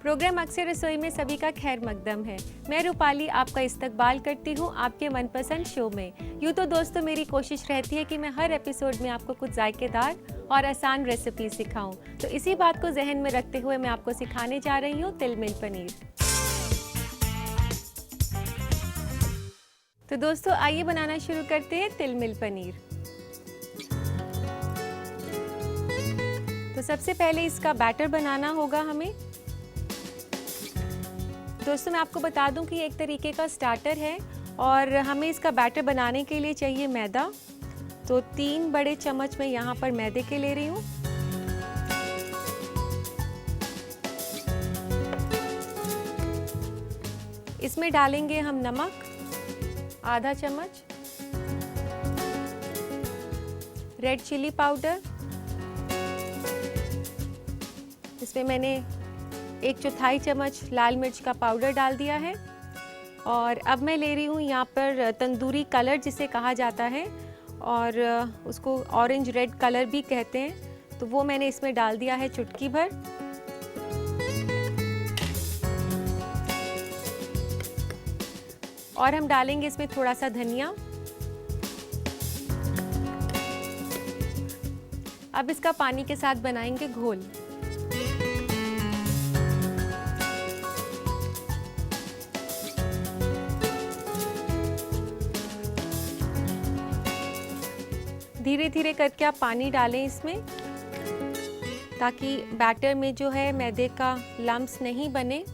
Programme अक्सर रसोई में सभी का खैर मकदम है। मैं रूपाली आपका इस्तकबाल करती हूँ आपके मनपसंद शो में। यूँ तो दोस्तों मेरी कोशिश रहती है कि मैं हर एपिसोड में आपको कुछ जायकेदार और आसान रेसिपी सिखाऊं। तो इसी बात को जहन में रखते हुए मैं आपको सिखाने जा रही हूँ तिल मिल पनीर। तो दोस्तों आइए बनाना शुरू करते हैं तिल मिल पनीर। तो सबसे पहले इसका बैटर बनाना होगा हमें। दोस्तों मैं आपको बता दूं कि ये एक तरीके का स्टार्टर है और हमें इसका बैटर बनाने के लिए चाहिए मैदा। तो 3 बड़े चम्मच मैं यहाँ पर मैदे के ले रही हूँ। इसमें डालेंगे हम नमक आधा चम्मच, रेड चिली पाउडर, इसमें मैंने 1/4 चम्मच लाल मिर्च का पाउडर डाल दिया है। और अब मैं ले रही हूँ यहाँ पर तंदूरी कलर जिसे कहा जाता है और उसको ऑरेंज रेड कलर भी कहते हैं, तो वो मैंने इसमें डाल दिया है चुटकी भर। और हम डालेंगे इसमें थोड़ा सा धनिया। अब इसका पानी के साथ बनाएंगे घोल। धीरे धीरे करके आप पानी डालें इसमें, ताकि बैटर में जो है मैदे का लम्प्स नहीं बने।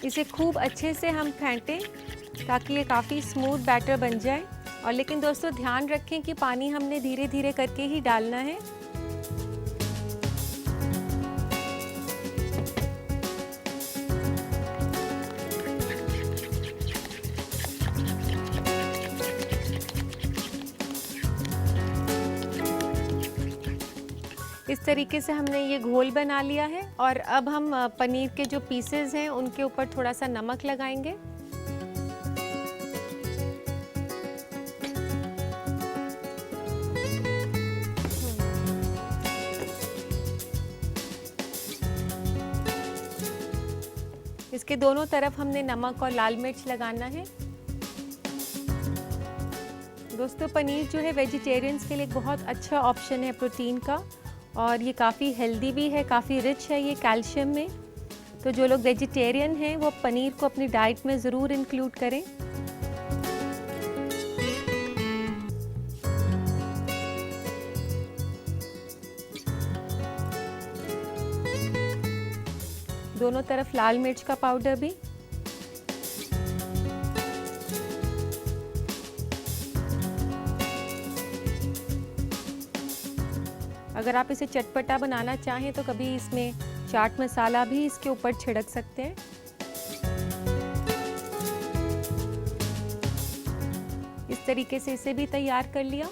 इसे खूब अच्छे से हम फेंटें ताकि ये काफ़ी स्मूथ बैटर बन जाए। और लेकिन दोस्तों ध्यान रखें कि पानी हमने धीरे धीरे करके ही डालना है। इस तरीके से हमने ये घोल बना लिया है और अब हम पनीर के जो पीसेस हैं उनके ऊपर थोड़ा सा नमक लगाएंगे। इसके दोनों तरफ हमने नमक और लाल मिर्च लगाना है। दोस्तों पनीर जो है वेजिटेरियंस के लिए बहुत अच्छा ऑप्शन है प्रोटीन का, और ये काफ़ी हेल्दी भी है, काफ़ी रिच है ये कैल्शियम में। तो जो लोग वेजिटेरियन हैं वो पनीर को अपनी डाइट में ज़रूर इंक्लूड करें। दोनों तरफ लाल मिर्च का पाउडर भी। अगर आप इसे चटपटा बनाना चाहें तो कभी इसमें चाट मसाला भी इसके ऊपर छिड़क सकते हैं। इस तरीके से इसे भी तैयार कर लिया।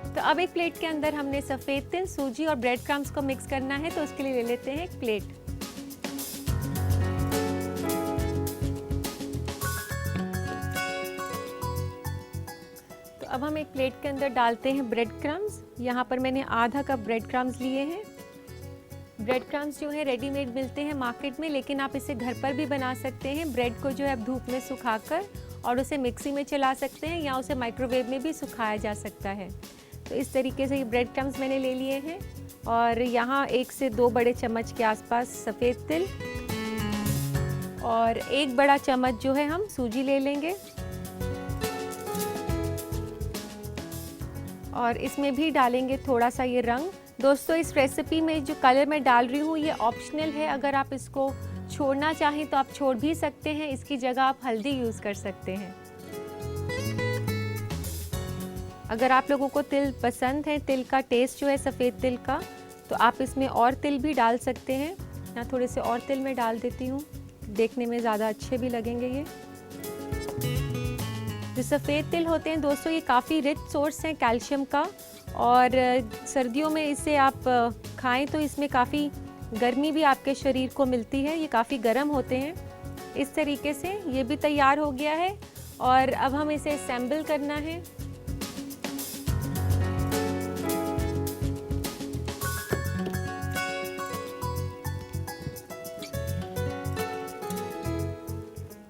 तो अब एक प्लेट के अंदर हमने सफ़ेद तिल, सूजी और ब्रेड क्रम्स को मिक्स करना है, तो उसके लिए ले लेते हैं एक प्लेट। अब हम एक प्लेट के अंदर डालते हैं ब्रेड क्रम्स। यहाँ पर मैंने आधा कप ब्रेड क्रम्स लिए हैं। ब्रेड क्रम्स जो है रेडीमेड मिलते हैं मार्केट में, लेकिन आप इसे घर पर भी बना सकते हैं। ब्रेड को जो है आप धूप में सुखाकर और उसे मिक्सी में चला सकते हैं या उसे माइक्रोवेव में भी सुखाया जा सकता है। तो इस तरीके से ये ब्रेड क्रम्स मैंने ले लिए हैं। और यहाँ 1 से 2 बड़े चम्मच के आसपास सफ़ेद तिल और 1 बड़ा चम्मच जो है हम सूजी ले लेंगे। और इसमें भी डालेंगे थोड़ा सा ये रंग। दोस्तों इस रेसिपी में जो कलर मैं डाल रही हूँ ये ऑप्शनल है, अगर आप इसको छोड़ना चाहें तो आप छोड़ भी सकते हैं। इसकी जगह आप हल्दी यूज़ कर सकते हैं। अगर आप लोगों को तिल पसंद है, तिल का टेस्ट जो है सफ़ेद तिल का, तो आप इसमें और तिल भी डाल सकते हैं। यहाँ थोड़े से और तिल मैं डाल देती हूँ, देखने में ज़्यादा अच्छे भी लगेंगे ये। जो सफ़ेद तिल होते हैं दोस्तों ये काफ़ी रिच सोर्स हैं कैल्शियम का, और सर्दियों में इसे आप खाएं तो इसमें काफ़ी गर्मी भी आपके शरीर को मिलती है, ये काफ़ी गर्म होते हैं। इस तरीके से ये भी तैयार हो गया है और अब हम इसे असेंबल करना है।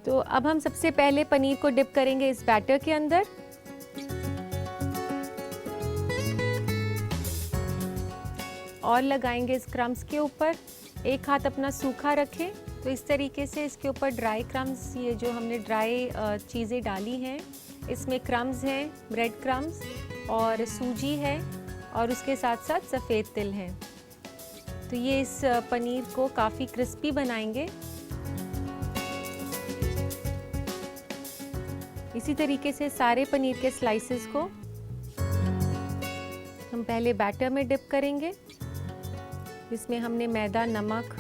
तो अब हम सबसे पहले पनीर को डिप करेंगे इस बैटर के अंदर। और लगाएंगे इस क्रम्स के ऊपर। एक हाथ अपना सूखा रखें, तो इस तरीके से इसके ऊपर ड्राई क्रम्स, ये जो हमने ड्राई चीज़ें डाली हैं, इसमें क्रम्स हैं, ब्रेड क्रम्स और सूजी है और उसके साथ साथ सफ़ेद तिल हैं। तो ये इस पनीर को काफ़ी क्रिस्पी बनाएंगे। इसी तरीके से सारे पनीर के स्लाइसेस को हम पहले बैटर में डिप करेंगे। इसमें हमने मैदा, नमक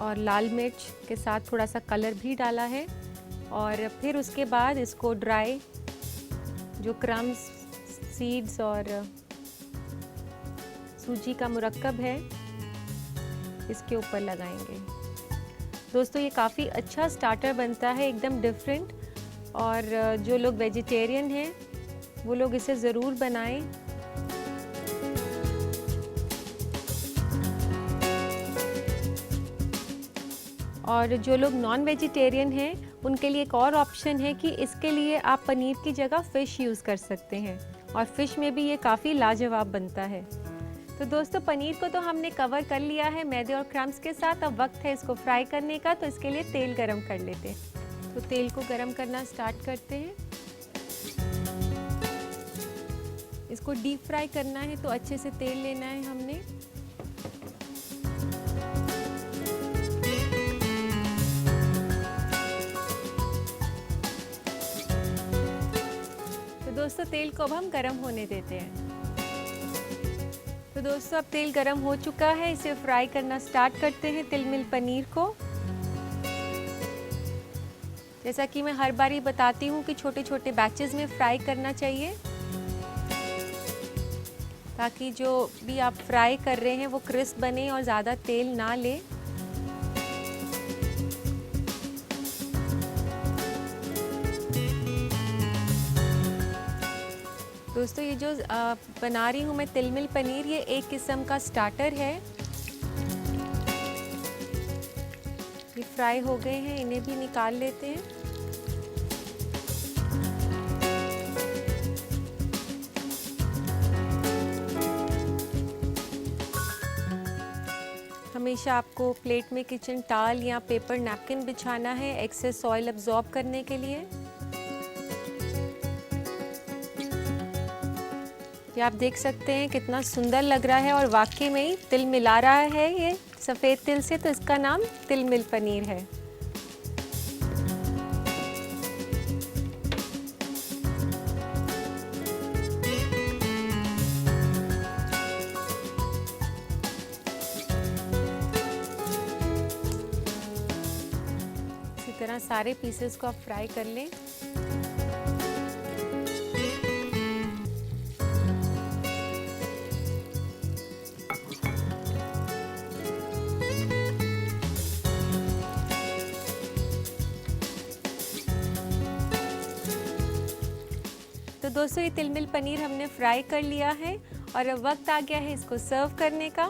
और लाल मिर्च के साथ थोड़ा सा कलर भी डाला है और फिर उसके बाद इसको ड्राई जो क्रम्स, सीड्स और सूजी का मुरक्कब है इसके ऊपर लगाएंगे। दोस्तों ये काफ़ी अच्छा स्टार्टर बनता है, एकदम डिफरेंट, और जो लोग वेजिटेरियन हैं वो लोग इसे ज़रूर बनाएं। और जो लोग नॉन वेजिटेरियन हैं उनके लिए एक और ऑप्शन है कि इसके लिए आप पनीर की जगह फ़िश यूज़ कर सकते हैं और फ़िश में भी ये काफ़ी लाजवाब बनता है। तो दोस्तों पनीर को तो हमने कवर कर लिया है मैदे और क्रम्स के साथ। अब वक्त है इसको फ्राई करने का, तो इसके लिए तेल गरम कर लेते हैं। तो तेल को गरम करना स्टार्ट करते हैं। इसको डीप फ्राई करना है तो अच्छे से तेल लेना है हमने। तो दोस्तों तेल को अब हम गरम होने देते हैं। तो दोस्तों अब तेल गरम हो चुका है, इसे फ्राई करना स्टार्ट करते हैं तिलमिल पनीर को। जैसा कि मैं हर बार ही बताती हूँ कि छोटे छोटे बैचेस में फ्राई करना चाहिए ताकि जो भी आप फ्राई कर रहे हैं वो क्रिस्प बने और ज़्यादा तेल ना ले। दोस्तों ये जो बना रही हूँ मैं तिलमिल पनीर, ये एक किस्म का स्टार्टर है। ये फ्राई हो गए हैं, इन्हें भी निकाल लेते हैं। हमेशा आपको प्लेट में किचन टॉवल या पेपर नैपकिन बिछाना है एक्सेस ऑयल अब्जॉर्ब करने के लिए। ये आप देख सकते हैं कितना सुंदर लग रहा है और वाकई में ही तिल मिला रहा है ये सफ़ेद तिल से, तो इसका नाम तिलमिल पनीर है। इसी तरह सारे पीसेस को आप फ्राई कर लें। तो दोस्तों ये तिलमिल पनीर हमने फ्राई कर लिया है और अब वक्त आ गया है इसको सर्व करने का।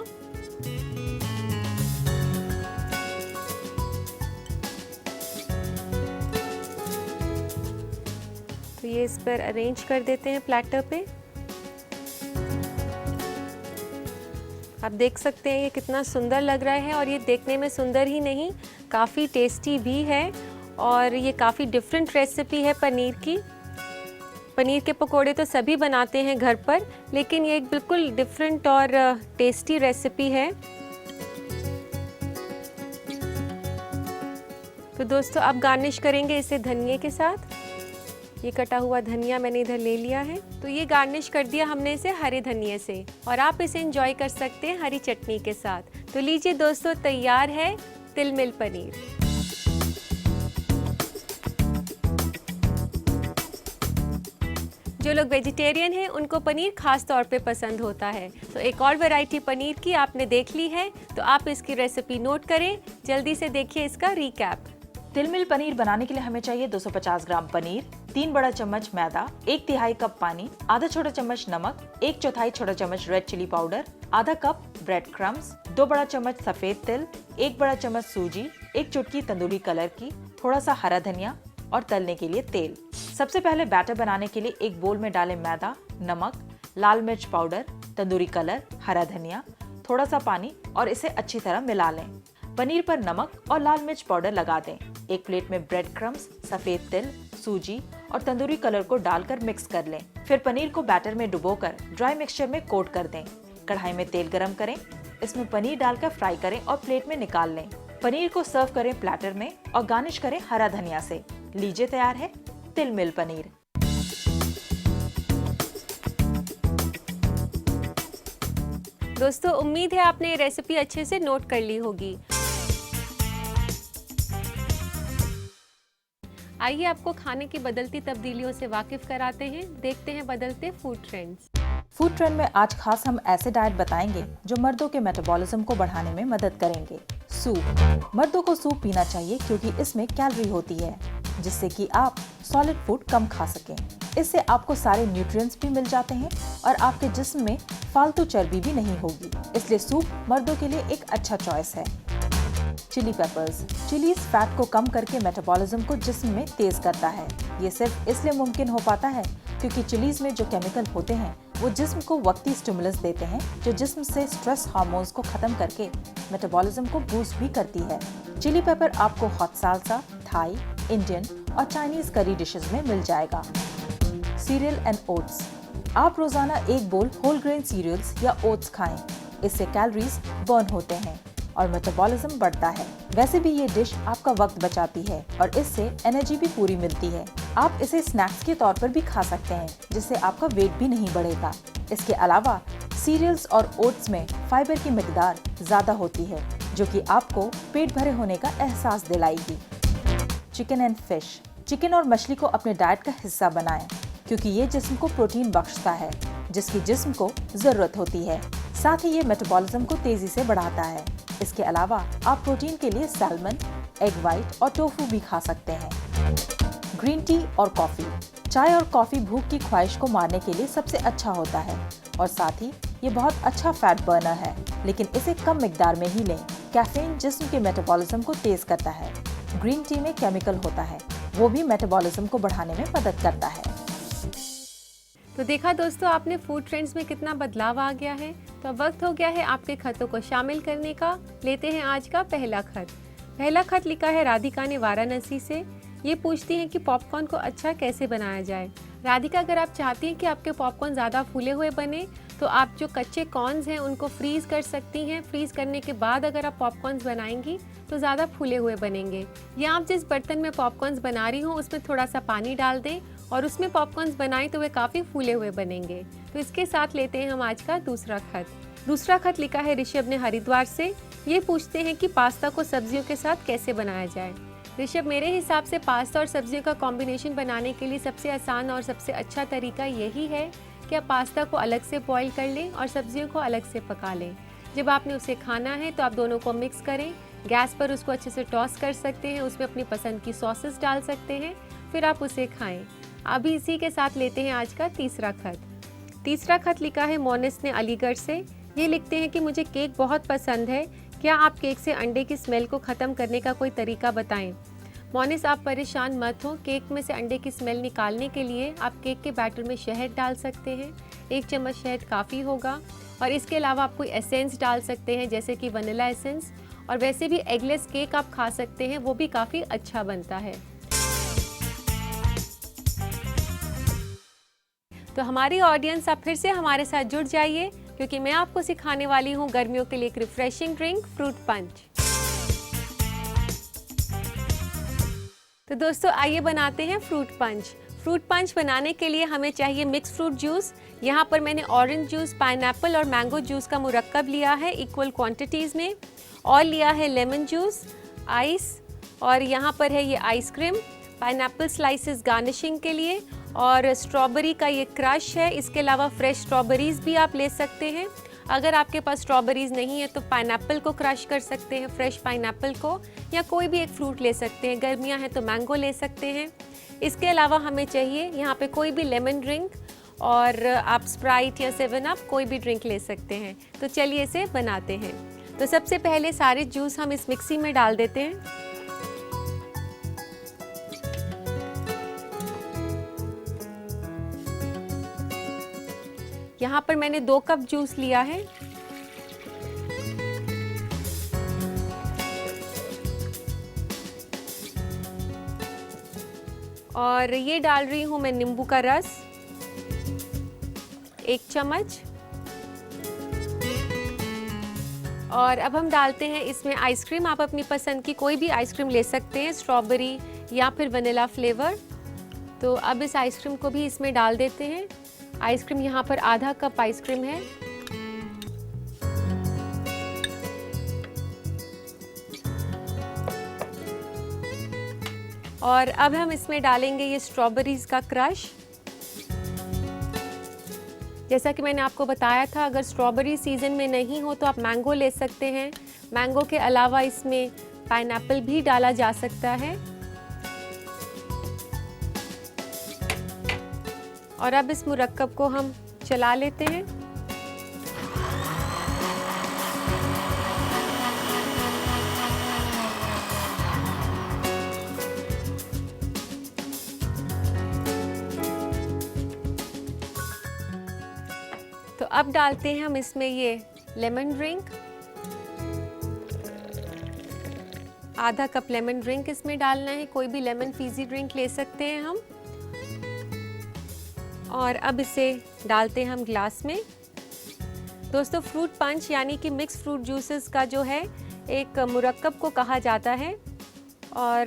तो ये इस पर अरेंज कर देते हैं प्लेटर पे। आप देख सकते हैं ये कितना सुंदर लग रहा है और ये देखने में सुंदर ही नहीं, काफ़ी टेस्टी भी है और ये काफ़ी डिफरेंट रेसिपी है पनीर की। पनीर के पकोड़े तो सभी बनाते हैं घर पर, लेकिन ये एक बिल्कुल डिफरेंट और टेस्टी रेसिपी है। तो दोस्तों अब गार्निश करेंगे इसे धनिया के साथ। ये कटा हुआ धनिया मैंने इधर ले लिया है, तो ये गार्निश कर दिया हमने इसे हरे धनिये से और आप इसे एंजॉय कर सकते हैं हरी चटनी के साथ। तो लीजिए दोस्तों, तैयार है तिलमिल पनीर। जो लोग वेजिटेरियन हैं उनको पनीर खास तौर पे पसंद होता है। तो एक और वैरायटी पनीर की आपने देख ली है, तो आप इसकी रेसिपी नोट करें, जल्दी से देखिए इसका रिकैप। तिलमिल पनीर बनाने के लिए हमें चाहिए 250 ग्राम पनीर, 3 बड़ा चम्मच मैदा, 1/3 कप पानी, आधा छोटा चम्मच नमक, 1/4 छोटा चम्मच रेड चिली पाउडर, आधा कप ब्रेड क्रम्स, 2 बड़ा चम्मच सफेद तिल, 1 बड़ा चम्मच सूजी, 1 चुटकी तंदूरी कलर की, थोड़ा सा हरा धनिया और तलने के लिए तेल। सबसे पहले बैटर बनाने के लिए एक बोल में डालें मैदा, नमक, लाल मिर्च पाउडर, तंदूरी कलर, हरा धनिया, थोड़ा सा पानी और इसे अच्छी तरह मिला लें। पनीर पर नमक और लाल मिर्च पाउडर लगा दें। एक प्लेट में ब्रेड क्रम्स, सफेद तिल, सूजी और तंदूरी कलर को डालकर मिक्स कर लें। फिर पनीर को बैटर में डुबोकर ड्राई मिक्सचर में कोट कर दें। कढ़ाई में तेल गरम करें, इसमें पनीर डालकर फ्राई करें और प्लेट में निकाल लें। पनीर को सर्व करें प्लेटर में और गार्निश करें हरा धनिया से। लीजिए तैयार है तिलमिल पनीर। दोस्तों उम्मीद है आपने ये रेसिपी अच्छे से नोट कर ली होगी। आइए आपको खाने की बदलती तब्दीलियों से वाकिफ कराते हैं, देखते हैं बदलते फूड ट्रेंड्स। फूड ट्रेंड में आज खास हम ऐसे डाइट बताएंगे जो मर्दों के मेटाबॉलिज्म को बढ़ाने में मदद करेंगे। सूप। मर्दों को सूप पीना चाहिए क्योंकि इसमें कैलोरी होती है, जिससे कि आप सॉलिड फूड कम खा सकें। इससे आपको सारे न्यूट्रिएंट्स भी मिल जाते हैं और आपके जिस्म में फालतू चर्बी भी नहीं होगी। इसलिए सूप मर्दों के लिए एक अच्छा चॉइस है। Chili Peppers. चिलीज फैट को कम करके मेटाबॉलिज्म को जिस्म में तेज करता है। ये सिर्फ इसलिए मुमकिन हो पाता है क्योंकि चिलीज में जो केमिकल होते हैं वो जिस्म को वक्ती स्टिमुलस देते हैं, जो जिस्म से स्ट्रेस हार्मोन्स को खत्म करके मेटाबॉलिज्म को बूस्ट भी करती है। चिली पेपर आपको हॉट साल्सा, थाई, इंडियन और चाइनीज करी डिशेस में मिल जाएगा। Serial and oats. आप रोजाना एक बोल होल ग्रेन सीरियल्स या ओट्स खाएं। इससे कैलोरीज बर्न होते हैं और मेटाबॉलिज्म बढ़ता है। वैसे भी ये डिश आपका वक्त बचाती है और इससे एनर्जी भी पूरी मिलती है। आप इसे स्नैक्स के तौर पर भी खा सकते हैं, जिससे आपका वेट भी नहीं बढ़ेगा। इसके अलावा सीरियल्स और ओट्स में फाइबर की मिकदार ज्यादा होती है, जो कि आपको पेट भरे होने का एहसास दिलाएगी। Chicken and fish. चिकन और मछली को अपने डाइट का हिस्सा बनाएं, क्योंकि ये जिस्म को प्रोटीन बख्शता है, जिसकी जिस्म को जरूरत होती है। साथ ही ये मेटाबॉलिज्म को तेजी से बढ़ाता है। इसके अलावा आप प्रोटीन के लिए सैल्मन, एग वाइट और टोफू भी खा सकते हैं। ग्रीन टी और कॉफी। चाय और कॉफी भूख की ख्वाहिश को मारने के लिए सबसे अच्छा होता है और साथ ही ये बहुत अच्छा फैट बर्नर है, लेकिन इसे कम मिकदार में ही लें। कैफीन जिस्म के मेटाबॉलिज्म को तेज करता है। ग्रीन टी में केमिकल होता है, वो भी मेटाबॉलिज्म को बढ़ाने में मदद करता है। तो देखा दोस्तों आपने फूड ट्रेंड्स में कितना बदलाव आ गया है। तो अब वक्त हो गया है आपके खतों को शामिल करने का। लेते हैं आज का पहला खत। पहला खत लिखा है राधिका ने वाराणसी से। ये पूछती हैं कि पॉपकॉर्न को अच्छा कैसे बनाया जाए। राधिका, अगर आप चाहती हैं कि आपके पॉपकॉर्न ज़्यादा फूले हुए बने तो आप जो कच्चे कॉर्न्स हैं उनको फ्रीज़ कर सकती हैं। फ्रीज़ करने के बाद अगर आप पॉपकॉर्न्स बनाएंगी तो ज़्यादा फूले हुए बनेंगे। या आप जिस बर्तन में पॉपकॉर्न्स बना रही हो उसमें थोड़ा सा पानी डाल दें और उसमें पॉपकॉर्न्स बनाएं तो वे काफ़ी फूले हुए बनेंगे। तो इसके साथ लेते हैं हम आज का दूसरा खत। दूसरा खत लिखा है ऋषभ ने हरिद्वार से। ये पूछते हैं कि पास्ता को सब्जियों के साथ कैसे बनाया जाए। ऋषभ, मेरे हिसाब से पास्ता और सब्जियों का कॉम्बिनेशन बनाने के लिए सबसे आसान और सबसे अच्छा तरीका यही है कि आप पास्ता को अलग से बॉईल कर लें और सब्जियों को अलग से पका लें। जब आपने उसे खाना है तो आप दोनों को मिक्स करें। गैस पर उसको अच्छे से टॉस कर सकते हैं, उसमें अपनी पसंद की सॉसेस डाल सकते हैं, फिर आप उसे खाएं। अभी इसी के साथ लेते हैं आज का तीसरा खत। तीसरा खत लिखा है मोनिस ने अलीगढ़ से। ये लिखते हैं कि मुझे केक बहुत पसंद है, क्या आप केक से अंडे की स्मेल को ख़त्म करने का कोई तरीका बताएं। मोनिस, आप परेशान मत हो। केक में से अंडे की स्मेल निकालने के लिए आप केक के बैटर में शहद डाल सकते हैं। 1 चम्मच शहद काफ़ी होगा। और इसके अलावा आप कोई एसेंस डाल सकते हैं, जैसे कि वनीला एसेंस। और वैसे भी एगलेस केक आप खा सकते हैं, वो भी काफ़ी अच्छा बनता है। तो हमारी ऑडियंस, आप फिर से हमारे साथ जुड़ जाइए, क्योंकि मैं आपको सिखाने वाली हूँ गर्मियों के लिए एक रिफ्रेशिंग ड्रिंक, फ्रूट पंच। तो दोस्तों आइए बनाते हैं फ्रूट पंच। फ्रूट पंच बनाने के लिए हमें चाहिए मिक्स फ्रूट जूस। यहाँ पर मैंने ऑरेंज जूस, पाइनएप्पल और मैंगो जूस का मुरक्कब लिया है इक्वल क्वांटिटीज़ में। और लिया है लेमन जूस, आइस, और यहाँ पर है ये आइसक्रीम, पाइनएप्पल स्लाइसेस गार्निशिंग के लिए, और स्ट्रॉबेरी का ये क्रश है। इसके अलावा फ्रेश स्ट्रॉबेरीज भी आप ले सकते हैं। अगर आपके पास स्ट्रॉबेरीज नहीं है तो पाइनएप्पल को क्रश कर सकते हैं, फ्रेश पाइनएप्पल को, या कोई भी एक फ्रूट ले सकते हैं। गर्मियां हैं तो मैंगो ले सकते हैं। इसके अलावा हमें चाहिए यहाँ पे कोई भी लेमन ड्रिंक, और आप स्प्राइट या 7 अप कोई भी ड्रिंक ले सकते हैं। तो चलिए इसे बनाते हैं। तो सबसे पहले सारे जूस हम इस मिक्सी में डाल देते हैं। यहाँ पर मैंने 2 कप जूस लिया है। और ये डाल रही हूँ मैं नींबू का रस 1 चम्मच। और अब हम डालते हैं इसमें आइसक्रीम। आप अपनी पसंद की कोई भी आइसक्रीम ले सकते हैं, स्ट्रॉबेरी या फिर वनीला फ्लेवर। तो अब इस आइसक्रीम को भी इसमें डाल देते हैं। आइसक्रीम यहाँ पर आधा कप आइसक्रीम है। और अब हम इसमें डालेंगे ये स्ट्रॉबेरीज का क्रश। जैसा कि मैंने आपको बताया था, अगर स्ट्रॉबेरी सीजन में नहीं हो तो आप मैंगो ले सकते हैं। मैंगो के अलावा इसमें पाइनएप्पल भी डाला जा सकता है। और अब इस मुरक्कब को हम चला लेते हैं। तो अब डालते हैं हम इसमें ये लेमन ड्रिंक। आधा कप लेमन ड्रिंक इसमें डालना है। कोई भी लेमन फीजी ड्रिंक ले सकते हैं हम। और अब इसे डालते हैं हम ग्लास में। दोस्तों, फ्रूट पंच यानी कि मिक्स फ्रूट जूसेस का जो है एक मुरक्कब को कहा जाता है। और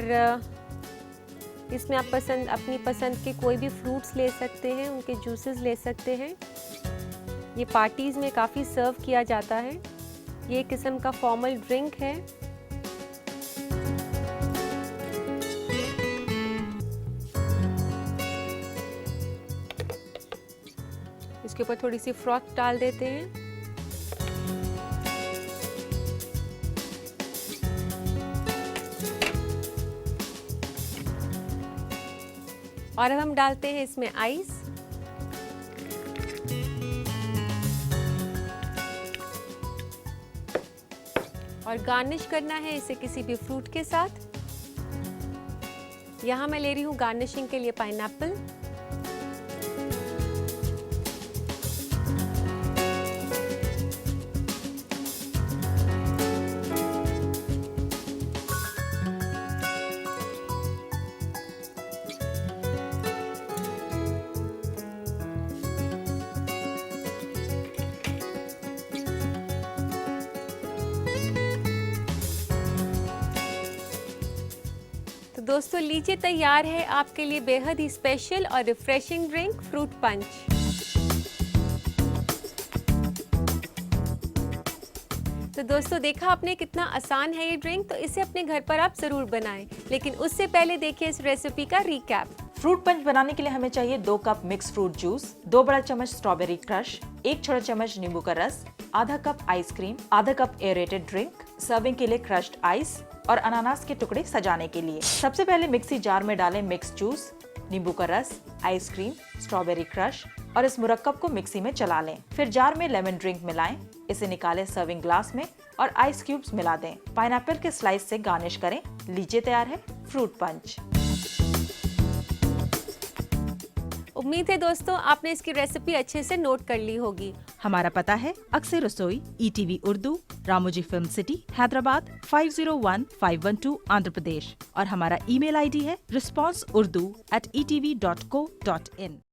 इसमें आप अपनी पसंद के कोई भी फ्रूट्स ले सकते हैं, उनके जूसेस ले सकते हैं। ये पार्टीज़ में काफ़ी सर्व किया जाता है। ये एक किस्म का फॉर्मल ड्रिंक है। इसके ऊपर थोड़ी सी फ्रॉथ डाल देते हैं। और अब हम डालते हैं इसमें आइस। और गार्निश करना है इसे किसी भी फ्रूट के साथ। यहाँ मैं ले रही हूँ गार्निशिंग के लिए पाइनएप्पल। तो दोस्तों, लीजिए तैयार है आपके लिए बेहद ही स्पेशल और रिफ्रेशिंग ड्रिंक फ्रूट पंच। तो दोस्तों, देखा आपने कितना आसान है ये ड्रिंक। तो इसे अपने घर पर आप जरूर बनाएं, लेकिन उससे पहले देखिए इस रेसिपी का रिकैप। फ्रूट पंच बनाने के लिए हमें चाहिए 2 कप मिक्स फ्रूट जूस, 2 बड़ा चम्मच स्ट्रॉबेरी क्रश, 1 छोटा चम्मच नींबू का रस, आधा कप आइसक्रीम, आधा कप एरेटेड ड्रिंक, सर्विंग के लिए क्रश्ड आइस और अनानास के टुकड़े सजाने के लिए। सबसे पहले मिक्सी जार में डालें मिक्स जूस, नींबू का रस, आइसक्रीम, स्ट्रॉबेरी क्रश और इस मुरक्कब को मिक्सी में चला लें। फिर जार में लेमन ड्रिंक मिलाएं, इसे निकालें सर्विंग ग्लास में और आइस क्यूब्स मिला दें। पाइनएप्पल के स्लाइस से गार्निश करें। लीजिए तैयार है फ्रूट पंच। उम्मीद है दोस्तों आपने इसकी रेसिपी अच्छे से नोट कर ली होगी। हमारा पता है अक्सर रसोई, ETV Urdu, Ramoji film city, Hyderabad 501512 Andhra Pradesh. और हमारा ईमेल ID है responseurdu@etv.co.in।